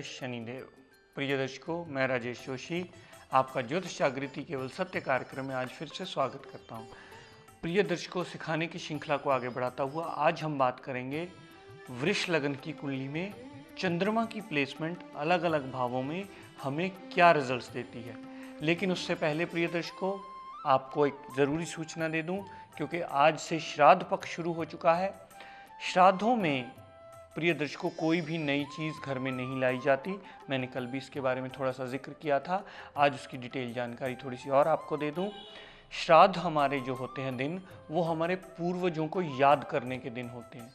जय शनिदेव। प्रिय दर्शकों, मैं राजेश जोशी आपका ज्योतिष जागृति केवल सत्य कार्यक्रम में आज फिर से स्वागत करता हूं। प्रिय दर्शकों, सिखाने की श्रृंखला को आगे बढ़ाता हुआ आज हम बात करेंगे वृष लगन की कुंडली में चंद्रमा की प्लेसमेंट अलग अलग भावों में हमें क्या रिजल्ट्स देती है। लेकिन उससे पहले प्रिय दर्शकों, आपको एक ज़रूरी सूचना दे दूं, क्योंकि आज से श्राद्ध पक्ष शुरू हो चुका है। श्राद्धों में प्रिय दर्शकों कोई भी नई चीज़ घर में नहीं लाई जाती। मैंने कल भी इसके बारे में थोड़ा सा जिक्र किया था, आज उसकी डिटेल जानकारी थोड़ी सी और आपको दे दूं। श्राद्ध हमारे जो होते हैं दिन, वो हमारे पूर्वजों को याद करने के दिन होते हैं।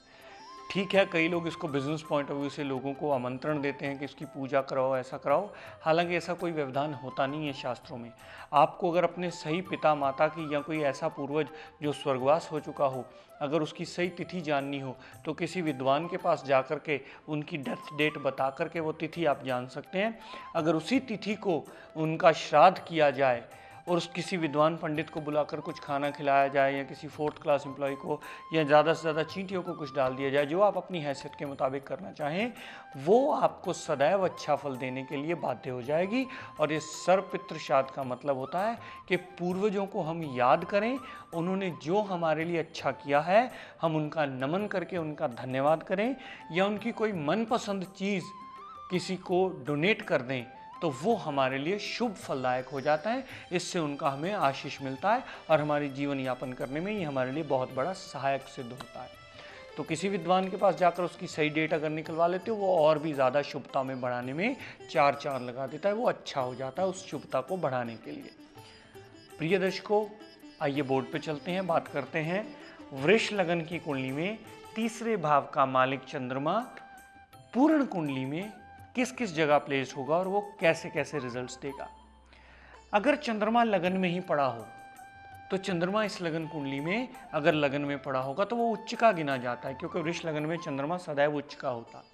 ठीक है, कई लोग इसको बिजनेस पॉइंट ऑफ व्यू से लोगों को आमंत्रण देते हैं कि इसकी पूजा कराओ, ऐसा कराओ। हालांकि ऐसा कोई व्यवधान होता नहीं है शास्त्रों में। आपको अगर अपने सही पिता माता की या कोई ऐसा पूर्वज जो स्वर्गवास हो चुका हो, अगर उसकी सही तिथि जाननी हो तो किसी विद्वान के पास जा कर के उनकी डेथ डेट बता कर के वो तिथि आप जान सकते हैं। अगर उसी तिथि को उनका श्राद्ध किया जाए और उस किसी विद्वान पंडित को बुलाकर कुछ खाना खिलाया जाए, या किसी 4th क्लास एम्प्लॉय को, या ज़्यादा से ज़्यादा चींटियों को कुछ डाल दिया जाए, जो आप अपनी हैसियत के मुताबिक करना चाहें, वो आपको सदैव अच्छा फल देने के लिए बाध्य हो जाएगी। और ये सर्वपितृ श्राद्ध का मतलब होता है कि पूर्वजों को हम याद करें, उन्होंने जो हमारे लिए अच्छा किया है हम उनका नमन करके उनका धन्यवाद करें, या उनकी कोई मनपसंद चीज़ किसी को डोनेट कर दें, तो वो हमारे लिए शुभ फलदायक हो जाता है। इससे उनका हमें आशीष मिलता है और हमारी जीवन यापन करने में ये हमारे लिए बहुत बड़ा सहायक सिद्ध होता है। तो किसी विद्वान के पास जाकर उसकी सही डेट अगर निकलवा लेते हो, वो और भी ज़्यादा शुभता में बढ़ाने में 4 चांद लगा देता है। वो अच्छा हो जाता है उस शुभता को बढ़ाने के लिए। प्रिय दर्शकों, आइए बोर्ड पे चलते हैं, बात करते हैं वृष लगन की कुंडली में तीसरे भाव का मालिक चंद्रमा पूर्ण कुंडली में किस किस जगह प्लेस होगा और वो कैसे कैसे रिजल्ट्स देगा। अगर चंद्रमा लगन में ही पड़ा हो तो चंद्रमा इस लगन कुंडली में अगर लगन में पड़ा होगा तो वो उच्च का गिना जाता है, क्योंकि वृष लगन में चंद्रमा सदैव उच्च का होता है।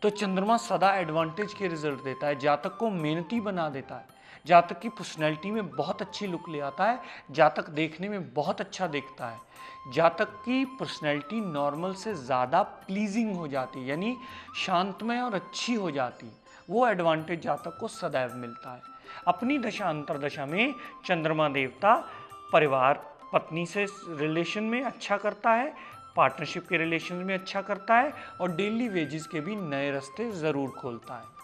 तो चंद्रमा सदा एडवांटेज के रिजल्ट देता है, जातक को मेहनती बना देता है, जातक की पर्सनैलिटी में बहुत अच्छी लुक ले आता है, जातक देखने में बहुत अच्छा दिखता है, जातक की पर्सनैलिटी नॉर्मल से ज़्यादा प्लीजिंग हो जाती है, यानी शांतमय और अच्छी हो जाती है। वो एडवांटेज जातक को सदैव मिलता है। अपनी दशा अंतरदशा में चंद्रमा देवता परिवार पत्नी से रिलेशन में अच्छा करता है, पार्टनरशिप के रिलेशन में अच्छा करता है, और डेली वेजेस के भी नए रास्ते ज़रूर खोलता है।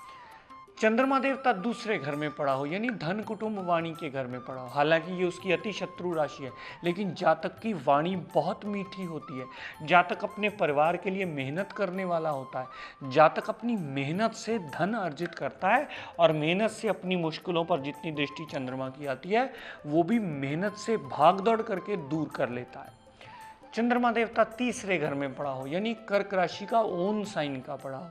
चंद्रमा देवता दूसरे घर में पड़ा हो, यानी धन कुटुंब वाणी के घर में पड़ा हो, हालांकि ये उसकी अति शत्रु राशि है, लेकिन जातक की वाणी बहुत मीठी होती है। जातक अपने परिवार के लिए मेहनत करने वाला होता है। जातक अपनी मेहनत से धन अर्जित करता है, और मेहनत से अपनी मुश्किलों पर जितनी दृष्टि चंद्रमा की आती है वो भी मेहनत से भाग दौड़ करके दूर कर लेता है। चंद्रमा देवता तीसरे घर में पड़ा हो, यानी कर्क राशि का ओन साइन का पड़ा हो,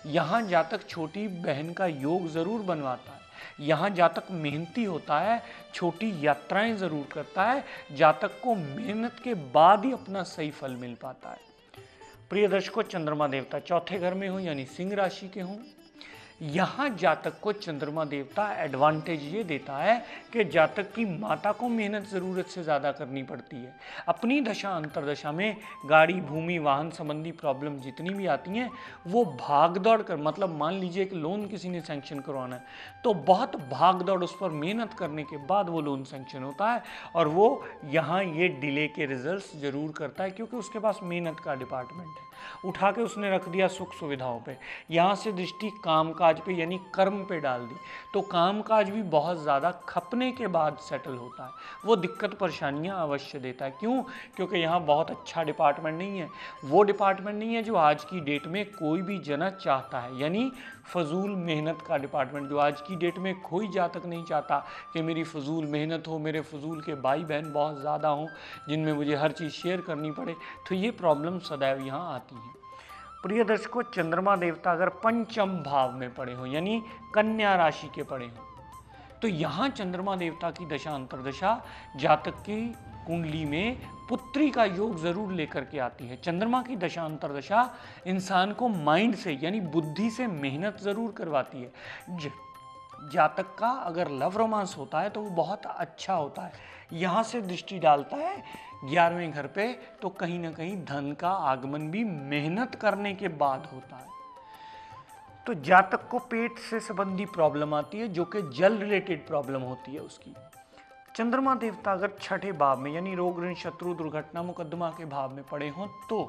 यहाँ जातक छोटी बहन का योग जरूर बनवाता है। यहाँ जातक मेहनती होता है, छोटी यात्राएं जरूर करता है, जातक को मेहनत के बाद ही अपना सही फल मिल पाता है। प्रिय दर्शकों, चंद्रमा देवता चौथे घर में हो, यानी सिंह राशि के हों, यहाँ जातक को चंद्रमा देवता एडवांटेज ये देता है कि जातक की माता को मेहनत ज़रूरत से ज़्यादा करनी पड़ती है। अपनी दशा अंतरदशा में गाड़ी भूमि वाहन संबंधी प्रॉब्लम जितनी भी आती हैं, वो भाग दौड़ कर, मतलब मान लीजिए कि लोन किसी ने सैंक्शन करवाना है तो बहुत भाग दौड़ उस पर मेहनत करने के बाद वो लोन सैंक्शन होता है, और वो यहाँ ये डिले के रिजल्ट्स ज़रूर करता है, क्योंकि उसके पास मेहनत का डिपार्टमेंट है। उठा के उसने रख दिया सुख सुविधाओं पे, यहाँ से दृष्टि कामकाज पे यानी कर्म पे डाल दी, तो कामकाज भी बहुत ज़्यादा खपने के बाद सेटल होता है। वो दिक्कत परेशानियाँ अवश्य देता है। क्यों? क्योंकि यहाँ बहुत अच्छा डिपार्टमेंट नहीं है। वो डिपार्टमेंट नहीं है जो आज की डेट में कोई भी जना चाहता है, यानी फजूल मेहनत का डिपार्टमेंट, जो आज की डेट में कोई जातक नहीं चाहता कि मेरी फजूल मेहनत हो, मेरे फजूल के भाई बहन बहुत ज़्यादा हों जिनमें मुझे हर चीज़ शेयर करनी पड़े। तो ये प्रॉब्लम सदैव यहाँ आती है। प्रिय दर्शकों, चंद्रमा देवता अगर पंचम भाव में पड़े हो, यानी कन्या राशि के पड़े हो, तो यहाँ चंद्रमा देवता की दशा अंतरदशा जातक की कुंडली में पुत्री का योग जरूर लेकर के आती है। चंद्रमा की दशा अंतरदशा इंसान को माइंड से यानी बुद्धि से मेहनत जरूर करवाती है। जातक का अगर लव रोमांस होता है तो वो बहुत अच्छा होता है। यहाँ से दृष्टि डालता है 11वें घर पे, तो कहीं ना कहीं धन का आगमन भी मेहनत करने के बाद होता है। तो जातक को पेट से संबंधी प्रॉब्लम आती है, जो कि जल रिलेटेड प्रॉब्लम होती है उसकी। चंद्रमा देवता अगर छठे भाव में यानी रोग ऋण शत्रु दुर्घटना मुकदमा के भाव में पड़े हों तो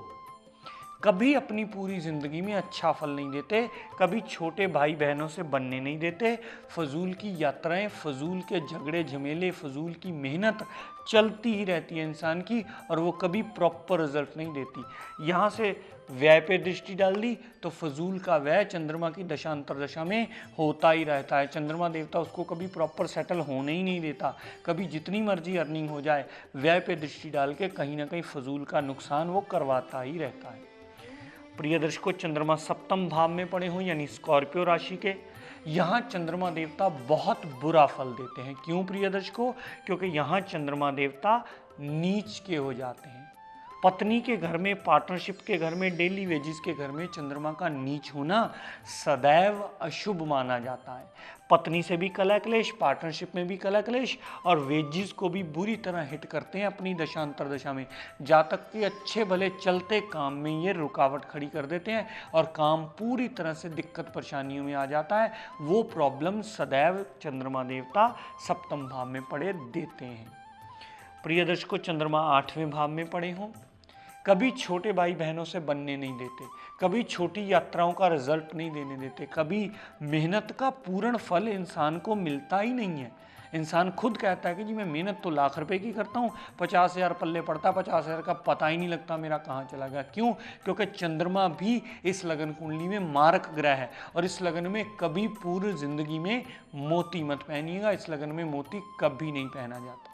कभी अपनी पूरी जिंदगी में अच्छा फल नहीं देते, कभी छोटे भाई बहनों से बनने नहीं देते, फजूल की यात्राएं, फजूल के झगड़े झमेले, फजूल की मेहनत चलती ही रहती है इंसान की, और वो कभी प्रॉपर रिजल्ट नहीं देती। यहाँ से व्यय पे दृष्टि डाल दी तो फजूल का व्यय चंद्रमा की दशा अंतरदशा में होता ही रहता है। चंद्रमा देवता उसको कभी प्रॉपर सेटल होने ही नहीं देता, कभी जितनी मर्जी अर्निंग हो जाए व्यय पे दृष्टि डाल के कहीं ना कहीं फजूल का नुकसान वो करवाता ही रहता है। प्रिय दर्शकों, चंद्रमा सप्तम भाव में पड़े हों यानी स्कॉर्पियो राशि के, यहाँ चंद्रमा देवता बहुत बुरा फल देते हैं। क्यों प्रिय दर्शकों? क्योंकि यहाँ चंद्रमा देवता नीच के हो जाते हैं। पत्नी के घर में, पार्टनरशिप के घर में, डेली वेजिस के घर में चंद्रमा का नीच होना सदैव अशुभ माना जाता है। पत्नी से भी कलह क्लेश, पार्टनरशिप में भी कलह क्लेश, और वेजिस को भी बुरी तरह हिट करते हैं अपनी दशा अंतरदशा में। जातक के अच्छे भले चलते काम में ये रुकावट खड़ी कर देते हैं और काम पूरी तरह से दिक्कत परेशानियों में आ जाता है। वो प्रॉब्लम सदैव चंद्रमा देवता सप्तम भाव में पड़े देते हैं। प्रिय दर्शकों, चंद्रमा आठवें भाव में पड़े हों, कभी छोटे भाई बहनों से बनने नहीं देते, कभी छोटी यात्राओं का रिजल्ट नहीं देने देते, कभी मेहनत का पूर्ण फल इंसान को मिलता ही नहीं है। इंसान खुद कहता है कि जी मैं मेहनत तो लाख रुपए की करता हूँ, 50,000 पल्ले पड़ता, 50,000 का पता ही नहीं लगता मेरा कहाँ चला गया। क्यों? क्योंकि चंद्रमा भी इस लगन कुंडली में मारक ग्रह है, और इस लगन में कभी पूरी जिंदगी में मोती मत पहनिएगा, इस लगन में मोती कभी नहीं पहना जाता।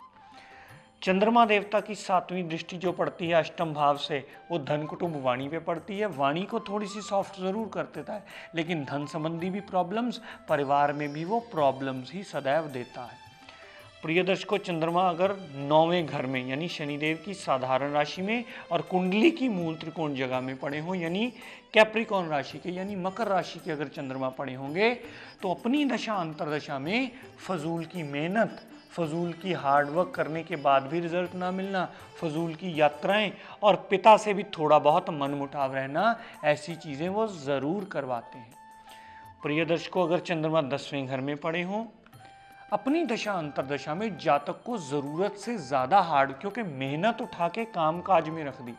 चंद्रमा देवता की सातवीं दृष्टि जो पड़ती है अष्टम भाव से, वो धन कुटुंब वाणी पे पड़ती है। वाणी को थोड़ी सी सॉफ्ट जरूर कर देता है, लेकिन धन संबंधी भी प्रॉब्लम्स, परिवार में भी वो प्रॉब्लम्स ही सदैव देता है। प्रिय दर्शकों, चंद्रमा अगर 9वें घर में यानी शनिदेव की साधारण राशि में और कुंडली की मूल त्रिकोण जगह में पड़े हों यानी कैप्रिकॉर्न राशि के यानी मकर राशि के अगर चंद्रमा पड़े होंगे तो अपनी दशा अंतरदशा में फजूल की मेहनत, फजूल की हार्डवर्क करने के बाद भी रिजल्ट ना मिलना, फजूल की यात्राएं और पिता से भी थोड़ा बहुत मनमुटाव रहना, ऐसी चीज़ें वो ज़रूर करवाते हैं। प्रिय दर्शकों, अगर चंद्रमा 10वें घर में पड़े हों, अपनी दशा अंतरदशा में जातक को ज़रूरत से ज़्यादा हार्ड, क्योंकि मेहनत उठा के काम काज में रख दी,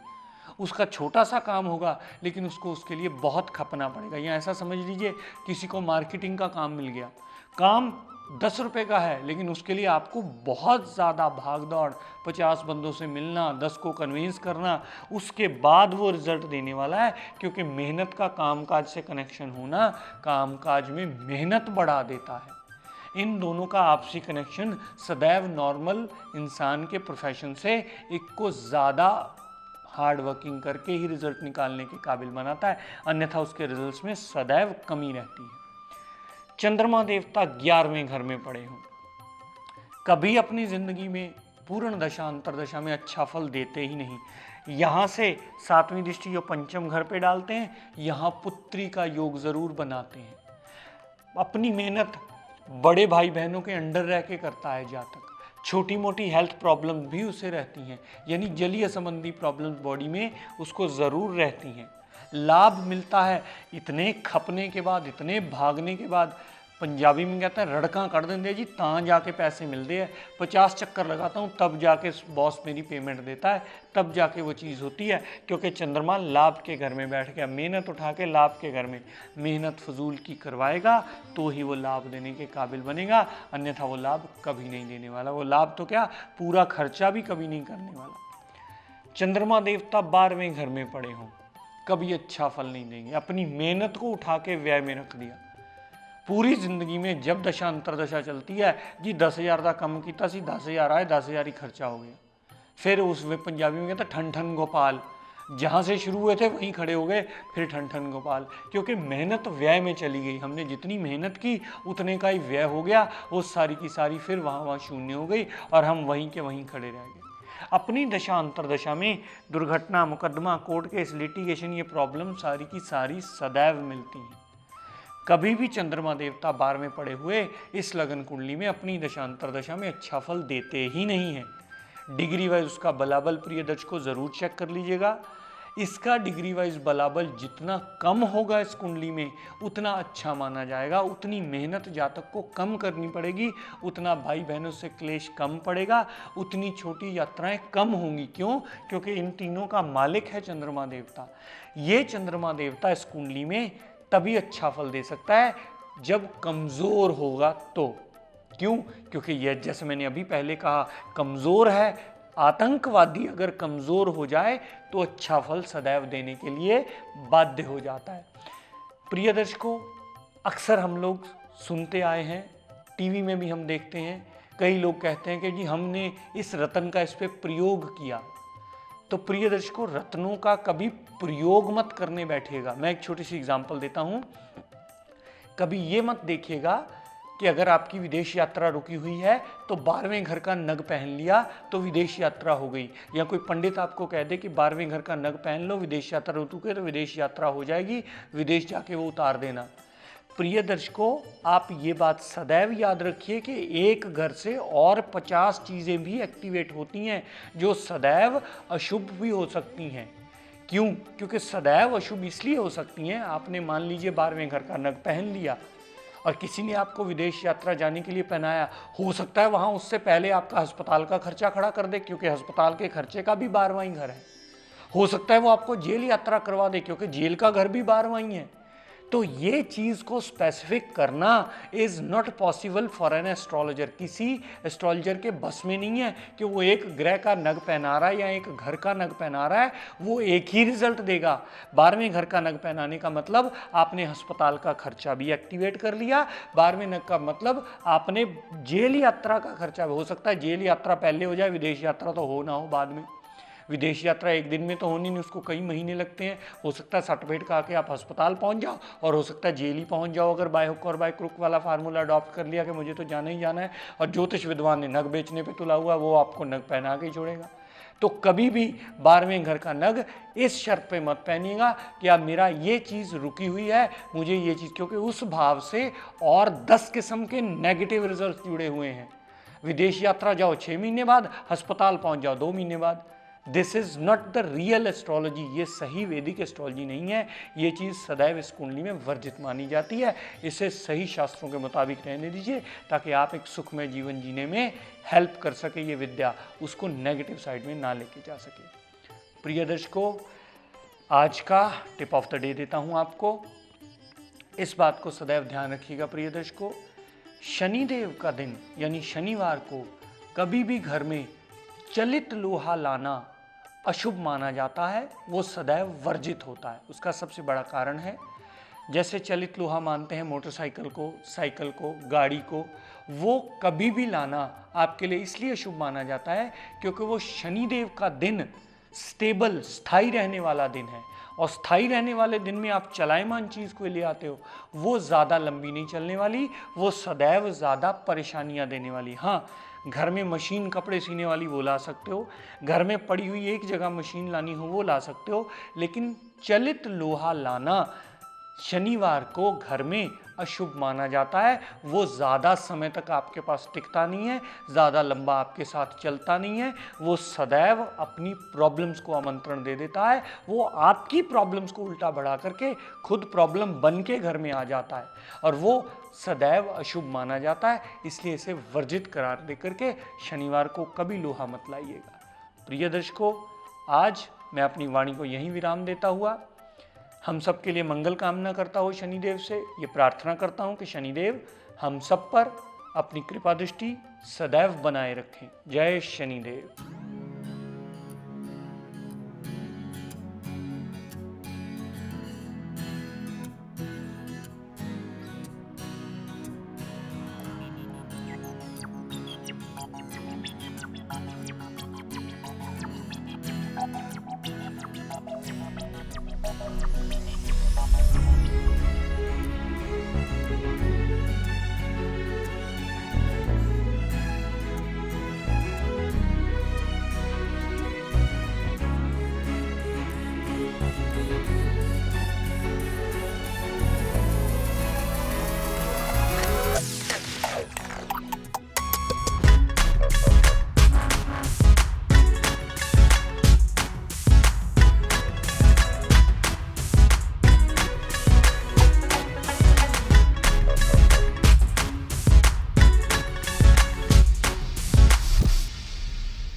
उसका छोटा सा काम होगा लेकिन उसको उसके लिए बहुत खपना पड़ेगा। या ऐसा समझ लीजिए किसी को मार्केटिंग का काम मिल गया, काम 10 रुपए का है लेकिन उसके लिए आपको बहुत ज़्यादा भाग दौड़, 50 बंदों से मिलना, 10 को कन्विंस करना, उसके बाद वो रिजल्ट देने वाला है। क्योंकि मेहनत का कामकाज से कनेक्शन होना कामकाज में मेहनत बढ़ा देता है। इन दोनों का आपसी कनेक्शन सदैव नॉर्मल इंसान के प्रोफेशन से एक को ज़्यादा हार्ड वर्किंग करके ही रिजल्ट निकालने के काबिल बनाता है, अन्यथा उसके रिजल्ट्स में सदैव कमी रहती है। चंद्रमा देवता 11वें घर में पड़े हों, कभी अपनी जिंदगी में पूर्ण दशा अंतरदशा में अच्छा फल देते ही नहीं। यहाँ से 7वीं दृष्टि जो पंचम घर पे डालते हैं, यहाँ पुत्री का योग जरूर बनाते हैं। अपनी मेहनत बड़े भाई बहनों के अंडर रह के करता है जातक, छोटी मोटी हेल्थ प्रॉब्लम भी उसे रहती हैं, यानी जलीय संबंधी प्रॉब्लम्स बॉडी में उसको ज़रूर रहती हैं। लाभ मिलता है इतने खपने के बाद, इतने भागने के बाद, पंजाबी में कहते हैं रड़का कर देंगे जी तां जाके पैसे मिलते हैं। 50 चक्कर लगाता हूँ तब जाके बॉस मेरी पेमेंट देता है, तब जाके वो चीज़ होती है। क्योंकि चंद्रमा लाभ के घर में बैठ गया, मेहनत उठा के लाभ के घर में मेहनत फजूल की करवाएगा तो ही वो लाभ देने के काबिल बनेगा, अन्यथा वो लाभ कभी नहीं देने वाला। वो लाभ तो क्या, पूरा खर्चा भी कभी नहीं करने वाला। चंद्रमा देवता 12वें घर में पड़े हों, कभी अच्छा फल नहीं देंगे। अपनी मेहनत को उठा के व्यय में रख दिया, पूरी जिंदगी में जब दशा अंतरदशा चलती है जी 10,000 का कम किया सी 10,000 आए, 10,000 ही खर्चा हो गया। फिर उस पंजाबी में कहते ठन ठन गोपाल, जहाँ से शुरू हुए थे वहीं खड़े हो गए, फिर ठन ठन गोपाल। क्योंकि मेहनत व्यय में चली गई, हमने जितनी मेहनत की उतने का ही व्यय हो गया, वो सारी की सारी फिर वहाँ शून्य हो गई और हम वहीं के वहीं खड़े रह गए। अपनी दशा अंतरदशा में दुर्घटना, मुकदमा, कोर्ट केस, लिटिगेशन, ये प्रॉब्लम सारी की सारी सदैव मिलती हैं। कभी भी चंद्रमा देवता 12वें पड़े हुए इस लगन कुंडली में अपनी दशा अंतरदशा में अच्छा फल देते ही नहीं है। डिग्री वाइज उसका बलाबल प्रिय दर्शकों जरूर चेक कर लीजिएगा। इसका डिग्री वाइज बलाबल जितना कम होगा इस कुंडली में उतना अच्छा माना जाएगा, उतनी मेहनत जातक को कम करनी पड़ेगी, उतना भाई बहनों से क्लेश कम पड़ेगा, उतनी छोटी यात्राएं कम होंगी। क्यों? क्योंकि इन तीनों का मालिक है चंद्रमा देवता। ये चंद्रमा देवता इस कुंडली में तभी अच्छा फल दे सकता है जब कमजोर होगा तो। क्यों? क्योंकि यह, जैसे मैंने अभी पहले कहा, कमजोर है। आतंकवादी अगर कमजोर हो जाए तो अच्छा फल सदैव देने के लिए बाध्य हो जाता है। प्रिय दर्शकों, अक्सर हम लोग सुनते आए हैं, टीवी में भी हम देखते हैं, कई लोग कहते हैं कि जी हमने इस रत्न का इस पे प्रयोग किया। तो प्रिय दर्शकों, रत्नों का कभी प्रयोग मत करने बैठिएगा। मैं एक छोटी सी एग्जांपल देता हूं। कभी ये मत देखिएगा कि अगर आपकी विदेश यात्रा रुकी हुई है तो 12वें घर का नग पहन लिया तो विदेश यात्रा हो गई, या कोई पंडित आपको कह दे कि 12वें घर का नग पहन लो, विदेश यात्रा रुके तो विदेश यात्रा हो जाएगी, विदेश जाके वो उतार देना। प्रिय दर्शकों, आप ये बात सदैव याद रखिए कि एक घर से और 50 चीज़ें भी एक्टिवेट होती हैं जो सदैव अशुभ भी हो सकती हैं। क्यों? क्योंकि सदैव अशुभ इसलिए हो सकती हैं, आपने मान लीजिए 12वें घर का नग पहन लिया और किसी ने आपको विदेश यात्रा जाने के लिए पहनाया, हो सकता है वहाँ उससे पहले आपका अस्पताल का खर्चा खड़ा कर दे, क्योंकि अस्पताल के खर्चे का भी 12वां ही घर है। हो सकता है वो आपको जेल यात्रा करवा दे, क्योंकि जेल का घर भी 12वां ही है। तो ये चीज़ को स्पेसिफिक करना is not possible for an astrologer. किसी एस्ट्रोलॉजर के बस में नहीं है कि वो एक ग्रह का नग पहना रहा है या एक घर का नग पहना रहा है, वो एक ही रिजल्ट देगा। 12वें घर का नग पहनाने का मतलब आपने अस्पताल का खर्चा भी एक्टिवेट कर लिया, 12वें नग का मतलब आपने जेल यात्रा का खर्चा, हो सकता है जेल यात्रा पहले हो जाए, विदेश यात्रा तो हो ना हो बाद में। विदेश यात्रा एक दिन में तो होनी नहीं, उसको कई महीने लगते हैं। हो सकता है सर्टिफिकेट खा के आप अस्पताल पहुंच जाओ, और हो सकता है जेल ही पहुंच जाओ अगर बाय हुक और बाय क्रुक वाला फार्मूला अडॉप्ट कर लिया कि मुझे तो जाना ही जाना है, और ज्योतिष विद्वान ने नग बेचने पे तुला हुआ, वो आपको नग पहना के ही छोड़ेगा। तो कभी भी 12वें घर का नग इस शर्त पे मत पहनिएगा कि अब मेरा ये चीज़ रुकी हुई है, मुझे ये चीज़, क्योंकि उस भाव से और 10 किस्म के नेगेटिव रिजल्ट जुड़े हुए हैं। विदेश यात्रा जाओ 6 महीने बाद, अस्पताल पहुंच जाओ 2 महीने बाद। This is not the real astrology, ये सही वैदिक एस्ट्रोलॉजी नहीं है। ये चीज़ सदैव इस कुंडली में वर्जित मानी जाती है। इसे सही शास्त्रों के मुताबिक रहने दीजिए ताकि आप एक सुखमय जीवन जीने में हेल्प कर सके। ये विद्या उसको नेगेटिव साइड में ना लेके जा सके। प्रिय दर्शकों, आज का टिप ऑफ द डे देता हूँ आपको। इस बात को सदैव ध्यान रखिएगा प्रिय दर्शकों, शनिदेव का दिन यानी शनिवार को कभी भी घर में चलित लोहा लाना अशुभ माना जाता है, वो सदैव वर्जित होता है। उसका सबसे बड़ा कारण है, जैसे चलित लोहा मानते हैं मोटरसाइकिल को, साइकिल को, गाड़ी को, वो कभी भी लाना आपके लिए इसलिए शुभ माना जाता है क्योंकि वो शनिदेव का दिन स्टेबल, स्थायी रहने वाला दिन है। और स्थायी रहने वाले दिन में आप चलायमान चीज़ को ले आते हो, वो ज़्यादा लंबी नहीं चलने वाली, वो सदैव ज़्यादा परेशानियां देने वाली। हाँ, घर में मशीन कपड़े सीने वाली वो ला सकते हो, घर में पड़ी हुई एक जगह मशीन लानी हो वो ला सकते हो, लेकिन चलित लोहा लाना शनिवार को घर में अशुभ माना जाता है। वो ज़्यादा समय तक आपके पास टिकता नहीं है, ज़्यादा लंबा आपके साथ चलता नहीं है, वो सदैव अपनी प्रॉब्लम्स को आमंत्रण दे देता है। वो आपकी प्रॉब्लम्स को उल्टा बढ़ा करके खुद प्रॉब्लम बन के घर में आ जाता है, और वो सदैव अशुभ माना जाता है। इसलिए इसे वर्जित करार दे करके शनिवार को कभी लोहा मत लाइएगा। प्रिय दर्शकों, आज मैं अपनी वाणी को यहीं विराम देता हुआ हम सब के लिए मंगल कामना करता हूँ, शनिदेव से ये प्रार्थना करता हूँ कि शनिदेव हम सब पर अपनी कृपा दृष्टि सदैव बनाए रखें। जय शनिदेव।